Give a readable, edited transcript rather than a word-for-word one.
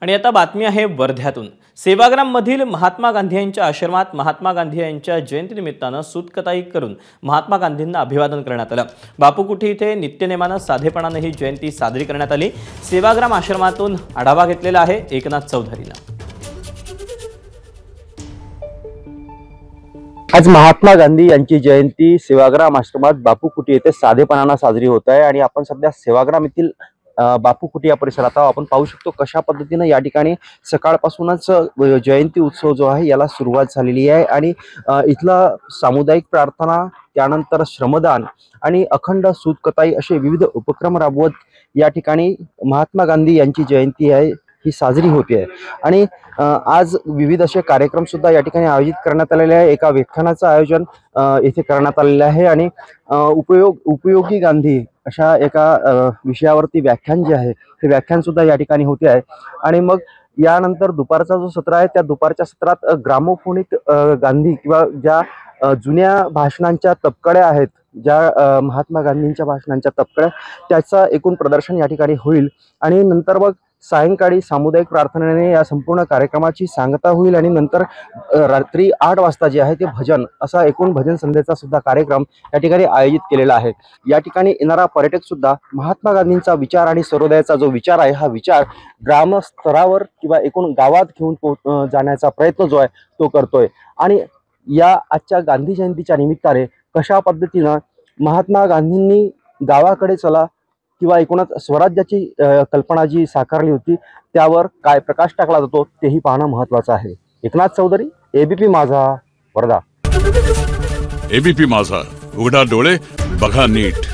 आणि आता बातमी आहे वर्ध्यातून। सेवाग्राम मधील महात्मा गांधी यांच्या आश्रमात महात्मा गांधी यांच्या जयंतीनिमित्तानं सूतकताई करून महात्मा गांधींना अभिवादन करण्यात आलं। बापू कुटी इथे नित्यनेमानं साधेपणाने ही जयंती साजरी करण्यात आली। सेवाग्राम आश्रमातून आढावा घेतलेला आहे एकनाथ चौधरीनं। आज महात्मा गांधी यांची जयंती सेवाग्राम आश्रमात बापू कुटी येथे साधेपणाने साजरी होत आहे आणि आपण सध्या सेवाग्राम येथील बापू कुटी या परिसरात आपण पाहू शकतो कशा पद्धतीने या ठिकाणी सकाळपासूनच जयंती उत्सव जो आहे याला सुरुवात झालेली आहे आणि इथला सामुदायिक प्रार्थना त्यानंतर श्रमदान आणि अखंड सूतकताई असे विविध उपक्रम राबवत या ठिकाणी महात्मा गांधी यांची जयंती आहे ही साजरी होते आहे। आणि आज विविध असे कार्यक्रम सुद्धा या ठिकाणी आयोजित करण्यात आलेले आहे। एका व्याख्यानाचं आयोजन येथे करण्यात आलेले आहे आणि उपयोगी गांधी अशा एका विषयावरती व्याख्यान जे आहे ते व्याख्यान सुद्धा या ठिकाणी होते आहे। आणि मग यानंतर दुपारचा जो सत्र आहे त्या दुपारच्या सत्रात ग्रामोफोनिक गांधी किंवा ज्या जुन्या भाषणांच्या तपकड्या आहेत, ज्या महात्मा गांधींच्या भाषणांच्या तपकड्या, त्याचा एकूण प्रदर्शन या ठिकाणी होईल। आणि नंतर मग सायंकाळी सामुदायिक प्रार्थनेने या संपूर्ण कार्यक्रमाची सांगता होईल आणि नंतर रात्री 8 वाजता जे आहे ते भजन असा एकूण भजन संध्येचा सुद्धा कार्यक्रम या ठिकाणी आयोजित केलेला आहे। या ठिकाणी येणारा पर्यटक सुद्धा महात्मा गांधींचा विचार आणि सर्वोदयाचा जो विचार आहे हा विचार ग्राम स्तरावर किंवा एकूण गावात घेऊन जाण्याचा प्रयत्न जो आहे तो करतोय। आणि या आजच्या गांधी जयंतीच्या निमित्ताने कशा पद्धतीने महात्मा गांधींनी गावाकडे चला किंवा एकूणच स्वराज्याची कल्पना जी साकारली होती त्यावर काय प्रकाश टाकला जातो तेही पाहणं महत्त्वाचं आहे। एकनाथ चौधरी, एबीपी माझा, वर्धा। एबीपी माझा, उघडा डोळे बघा नीट।